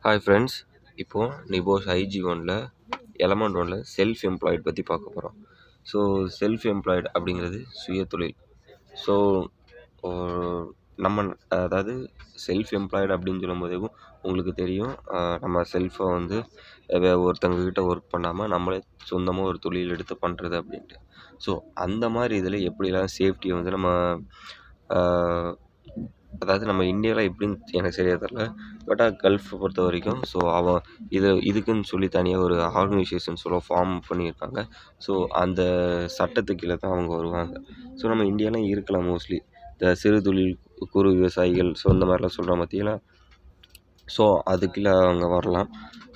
Hi friends, இப்போது NEBOSH IG1ல element-1ல self employed பற்றி பார்க்க போகிறோம். ஸோ செல்ஃப் எம்ப்ளாய்டு அப்படிங்கிறது சுயதொழில். ஸோ நம்ம அதாவது செல்ஃப் எம்ப்ளாய்டு அப்படின்னு சொல்லும்போதே உங்களுக்கு தெரியும், நம்ம செல்ஃபை வந்து ஒருத்தங்கக்கிட்ட ஒர்க் பண்ணாமல் நம்மளே சொந்தமாக ஒரு தொழில் எடுத்து பண்ணுறது அப்படின்ட்டு. ஸோ அந்த மாதிரி இதில் எப்படிலாம் சேஃப்டியை வந்து நம்ம அதாவது நம்ம இந்தியாவில் எப்படின்னு எனக்கு சரியாக தெரில. பட் கல்ஃபை பொறுத்த வரைக்கும் ஸோ இதுக்குன்னு சொல்லி தனியாக ஒரு ஆர்கனைசேஷன் ஃபார்ம் பண்ணியிருக்காங்க. ஸோ அந்த சட்டத்துக்கு கீழே தான் அவங்க வருவாங்க. ஸோ நம்ம இந்தியாலாம் இருக்கலாம் மோஸ்ட்லி இந்த சிறு தொழில் குறு விவசாயிகள் ஸோ இந்த மாதிரிலாம் சொல்கிறோம் பார்த்தீங்களா. ஸோ அதுக்குள்ளே அவங்க வரலாம்.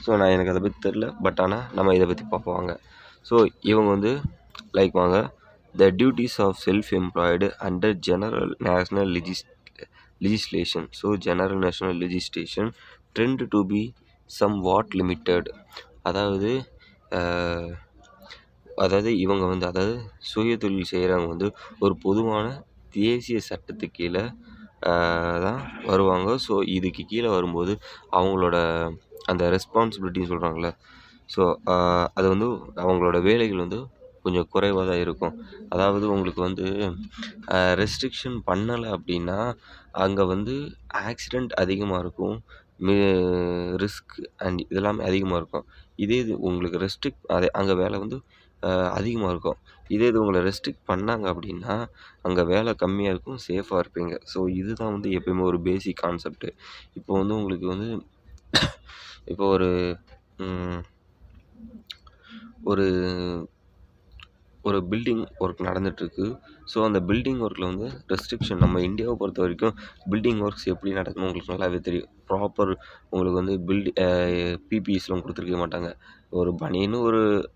ஸோ எனக்கு அதை பற்றி தெரில. பட் ஆனால் நம்ம இதை பற்றி பார்ப்போம். ஸோ இவங்க வந்து லைக் வாங்க, the duties of self employed under general national legislation. So general national legislation tend to be somewhat limited. அதாவது இவங்க வந்து சுய தொழில் செய்கிறவங்க வந்து ஒரு பொதுவான தேசிய சட்டத்துக்கு கீழே தான் வருவாங்க. ஸோ இதுக்கு கீழே வரும்போது அவங்களோட அந்த ரெஸ்பான்சிபிலிட்டின்னு சொல்கிறாங்களே, ஸோ அது வந்து அவங்களோட வேலைகள் வந்து கொஞ்சம் குறைவாக தான் இருக்கும். அதாவது உங்களுக்கு வந்து ரெஸ்ட்ரிக்ஷன் பண்ணலை அப்படின்னா அங்கே வந்து ஆக்சிடெண்ட் அதிகமாக இருக்கும், ரிஸ்க் அண்ட் இதெல்லாமே அதிகமாக இருக்கும். இதே இது உங்களுக்கு அங்கே வேலை வந்து அதிகமாக இருக்கும். இதே இது உங்களை ரெஸ்ட்ரிக்ட் பண்ணாங்க அப்படின்னா அங்கே வேலை கம்மியாக இருக்கும், சேஃபாக இருப்பீங்க. ஸோ இதுதான் வந்து எப்பயுமே ஒரு பேசிக் கான்செப்ட்டு. இப்போ வந்து உங்களுக்கு வந்து இப்போ ஒரு ஒரு ஒரு பில்டிங் ஒர்க் நடந்துகிட்ருக்கு. ஸோ அந்த பில்டிங் ஒர்க்கில் வந்து ரெஸ்ட்ரிக்ஷன் நம்ம இந்தியாவை பொறுத்த வரைக்கும் பில்டிங் ஒர்க்ஸ் எப்படி நடக்கணும் உங்களுக்கு நல்லாவே தெரியும். ப்ராப்பர் உங்களுக்கு வந்து பிபிஇஸ்லாம் கொடுத்துருக்க மாட்டாங்க. ஒரு பனியனு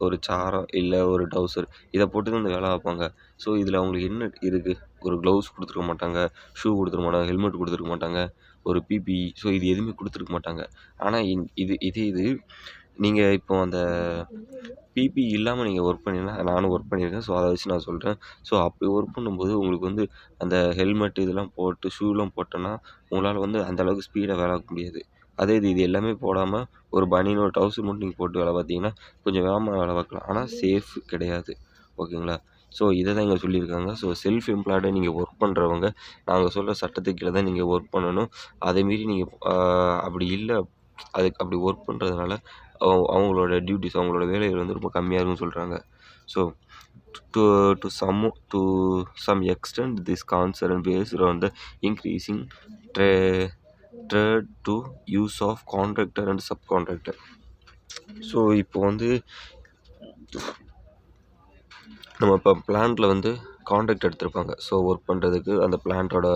ஒரு சாரம் இல்லை ஒரு டவுசர் இதை போட்டு தான் இந்த வேலை பார்ப்பாங்க. ஸோ இதில் அவங்களுக்கு என்ன இருக்குது, ஒரு க்ளவுஸ் கொடுத்துருக்க மாட்டாங்க, ஷூ கொடுத்துருக்க மாட்டாங்க, ஹெல்மெட் கொடுத்துருக்க மாட்டாங்க, ஒரு பிபிஇ ஸோ இது எதுவுமே கொடுத்துருக்க மாட்டாங்க. ஆனால் இது நீங்கள் இப்போ அந்த பிபி இல்லாமல் நீங்கள் ஒர்க் பண்ணிங்கன்னா, நானும் ஒர்க் பண்ணியிருக்கேன். ஸோ அதை வச்சு நான் சொல்கிறேன். ஸோ அப்படி ஒர்க் பண்ணும்போது உங்களுக்கு வந்து அந்த ஹெல்மெட் இதெல்லாம் போட்டு ஷூலாம் போட்டோன்னா உங்களால் வந்து அந்தளவுக்கு ஸ்பீடாக வேலை பார்க்க முடியாது. அதே இது எல்லாமே போடாமல் ஒரு பனியன் ஒரு டவுசர் மட்டும் நீங்கள் போட்டு வேலை பார்த்தீங்கன்னா கொஞ்சம் வேகமாக வேலை பார்க்கலாம். ஆனால் சேஃப் கிடையாது. ஓகேங்களா. ஸோ இதை தான் இங்கே சொல்லியிருக்காங்க. ஸோ செல்ஃப் எம்ப்ளாய்டாக நீங்கள் ஒர்க் பண்ணுறவங்க நாங்கள் சொல்கிற சட்டத்துக்கு கீழே தான் நீங்கள் ஒர்க் பண்ணணும். அதேமாரி நீங்கள் அப்படி இல்லை, அதுக்கு அப்படி ஒர்க் பண்ணுறதுனால அவங்களோட டியூட்டிஸ் அவங்களோட வேலைகள் வந்து ரொம்ப கம்மியாக இருக்குன்னு சொல்கிறாங்க. So to some extent this concern based on the increasing trade to use of contractor and subcontractor. So இப்போ வந்து நம்ம இப்போ பிளான்ட்டில் வந்து கான்ட்ராக்ட் எடுத்திருப்பாங்க. ஸோ ஒர்க் பண்ணுறதுக்கு அந்த பிளான்ட்டோட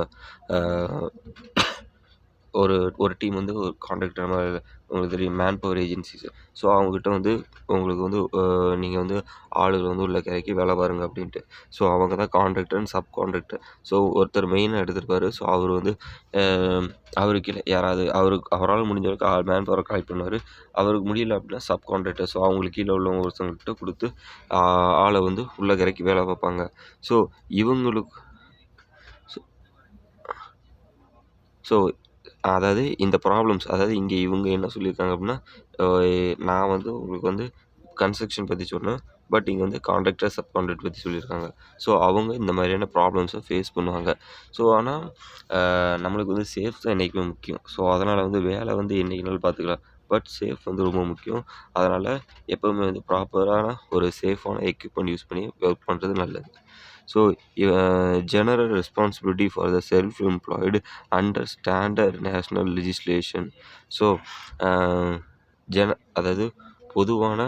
ஒரு டீம் வந்து ஒரு கான்ட்ராக்டர் உங்களுக்கு தெரியும், மேன் பவர் ஏஜென்சிஸ். ஸோ அவங்ககிட்ட வந்து உங்களுக்கு வந்து நீங்கள் வந்து ஆளுகளை வந்து உள்ள கிறக்கி வேலை பாருங்க அப்படின்ட்டு. ஸோ அவங்க தான் contractor and sub contractor. So ஒருத்தர் மெயினாக எடுத்திருப்பாரு. ஸோ அவர் வந்து அவருக்கு யாராவது அவரால் முடிஞ்ச அளவுக்கு மேன் பவரை கலெக்ட் பண்ணுவார். அவருக்கு முடியல அப்படின்னா சப் கான்ட்ராக்டர். ஸோ அவங்களுக்கு கீழே உள்ளவங்க ஒருத்தவங்ககிட்ட கொடுத்து ஆளை வந்து உள்ள கிறக்கி வேலை பார்ப்பாங்க. ஸோ இவங்களுக்கு ஸோ அதாவது இந்த ப்ராப்ளம்ஸ் இங்கே இவங்க என்ன சொல்லியிருக்காங்க அப்படின்னா, நான் வந்து உங்களுக்கு வந்து கன்ஸ்ட்ரக்ஷன் பற்றி சொன்னேன். பட் இங்கே வந்து கான்ட்ராக்டர் சப் கான்ட்ராக்ட் பற்றி சொல்லியிருக்காங்க. ஸோ அவங்க இந்த மாதிரியான ப்ராப்ளம்ஸை ஃபேஸ் பண்ணுவாங்க. ஸோ ஆனால் நம்மளுக்கு வந்து சேஃப் தான் என்றைக்குமே முக்கியம். ஸோ அதனால் வந்து வேலை வந்து என்றைக்குனாலும் பார்த்துக்கலாம். பட் சேஃப் வந்து ரொம்ப முக்கியம். அதனால் எப்போவுமே வந்து ப்ராப்பரான ஒரு சேஃபான எக்யூப்மெண்ட் யூஸ் பண்ணி ஒர்க் பண்ணுறது நல்லது. So general responsibility for the self-employed under standard national legislation. So அதாவது பொதுவான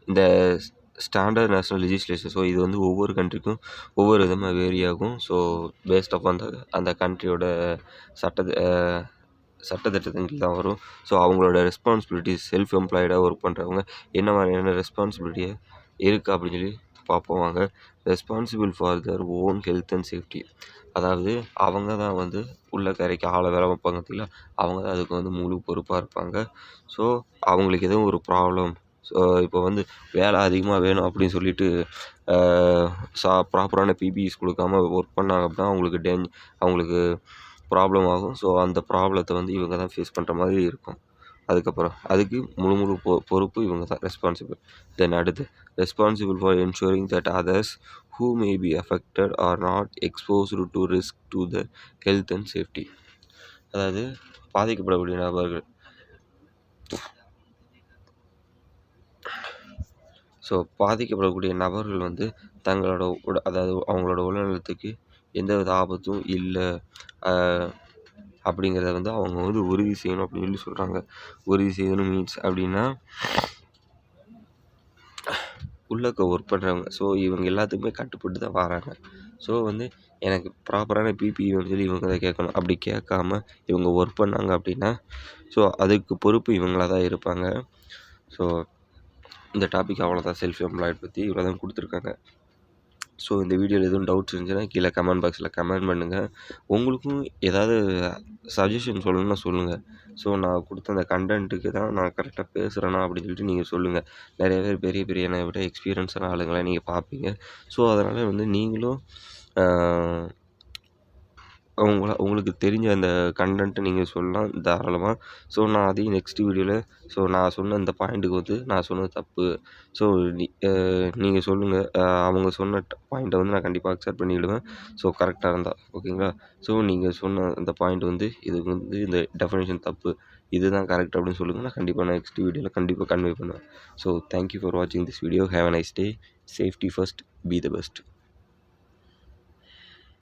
இந்த ஸ்டாண்டர்ட் நேஷ்னல் லெஜிஸ்லேஷன். ஸோ இது வந்து ஒவ்வொரு கண்ட்ரிக்கும் ஒவ்வொரு விதமாக வேரி ஆகும். ஸோ பேஸ்ட் ஆஃப் அந்த கண்ட்ரியோட சட்டத்திட்டத்தின் கீழ் தான் வரும். ஸோ அவங்களோட ரெஸ்பான்சிபிலிட்டிஸ் செல்ஃப் எம்ப்ளாய்டாக ஒர்க் பண்ணுறவங்க என்ன மாதிரியான ரெஸ்பான்சிபிலிட்டியாக இருக்குது அப்படின்னு சொல்லி பார்ப்போம். Responsible for their own health and safety. அதாவது அவங்க தான் வந்து உள்ள கரைக்கு ஆளை வேலை வைப்பாங்க பார்த்தீங்களா, அவங்க தான் அதுக்கு வந்து முழு பொறுப்பாக இருப்பாங்க. ஸோ அவங்களுக்கு எதுவும் ஒரு ப்ராப்ளம், ஸோ இப்போ வந்து வேலை அதிகமாக வேணும் அப்படின்னு சொல்லிட்டு ப்ராப்பரான பிபிஇஸ் கொடுக்காம ஒர்க் பண்ணாங்க அப்படின்னா அவங்களுக்கு ப்ராப்ளம் ஆகும். ஸோ அந்த ப்ராப்ளத்தை வந்து இவங்க தான் ஃபேஸ் பண்ணுற மாதிரி இருக்கும். அதுக்கப்புறம் அதுக்கு முழு பொறுப்பு இவங்க தான் ரெஸ்பான்சிபிள். தென் அடுத்து responsible for ensuring that others who may be affected are not exposed to risk to the health and safety. அதாவது பாதிக்கப்படக்கூடிய நபர்கள் பாதிக்கப்படக்கூடிய நபர்கள் வந்து தங்களோட அதாவது அவங்களோட உடல்நலத்துக்கு எந்தவித ஆபத்தும் இல்லை அப்படிங்கிறத வந்து அவங்க வந்து உறுதி செய்யணும் அப்படின்னு சொல்லி சொல்கிறாங்க. உறுதி செய்யணும் மீன்ஸ் அப்படின்னா உள்ளக்க ஒர்க் பண்ணுறவங்க. ஸோ இவங்க எல்லாத்துக்குமே கட்டுப்பட்டு தான் வராங்க. ஸோ வந்து எனக்கு ப்ராப்பரான பிபிஇ வேணும்னு சொல்லி இவங்க தான் கேட்கணும். அப்படி கேட்காம இவங்க ஒர்க் பண்ணாங்க அப்படின்னா ஸோ அதுக்கு பொறுப்பு இவங்களாக தான் இருப்பாங்க. ஸோ இந்த டாபிக் அவ்வளோதான். செல்ஃப் எம்ப்ளாய்டு பற்றி இவ்வளோ தான் கொடுத்துருக்காங்க. ஸோ இந்த வீடியோவில் எதுவும் டவுட்ஸ் இருந்துச்சுன்னா கீழே கமெண்ட் பாக்ஸில் கமெண்ட் பண்ணுங்கள். உங்களுக்கும் ஏதாவது சஜஷன் சொல்லணும்னா சொல்லுங்கள். ஸோ நான் கொடுத்த அந்த கண்டென்ட்டுக்கு தான் நான் கரெக்டாக பேசுகிறேன்னா அப்படின்னு சொல்லிட்டு நீங்கள் சொல்லுங்கள். நிறைய பேர் பெரிய பெரிய என்னை விட எக்ஸ்பீரியன்ஸான ஆளுங்களை நீங்கள் பார்ப்பீங்க. ஸோ அதனால் வந்து நீங்களும் உங்களுக்கு தெரிஞ்ச அந்த கண்டென்ட்டை நீங்கள் சொல்லலாம் தாராளமாக. ஸோ நான் அதையும் நெக்ஸ்ட் வீடியோவில் நான் சொன்ன இந்த பாயிண்ட்டுக்கு வந்து நான் சொன்னது தப்பு. ஸோ நீங்கள் சொல்லுங்கள். அவங்க சொன்ன பாயிண்ட்டை வந்து நான் கண்டிப்பாக அக்செப்ட் பண்ணிவிடுவேன். ஸோ கரெக்டாக இருந்தால் ஓகேங்களா. ஸோ நீங்கள் சொன்ன அந்த பாயிண்ட் வந்து இதுக்கு வந்து இந்த டெஃபினேஷன் தப்பு, இதுதான் கரெக்ட் அப்படின்னு சொல்லுங்கள். நான் கண்டிப்பாக நெக்ஸ்ட் வீடியோவில் கண்டிப்பாக கன்வே பண்ணுவேன். ஸோ தேங்க்யூ ஃபார் வாட்சிங் this video. Have a nice day. Safety first, be the best.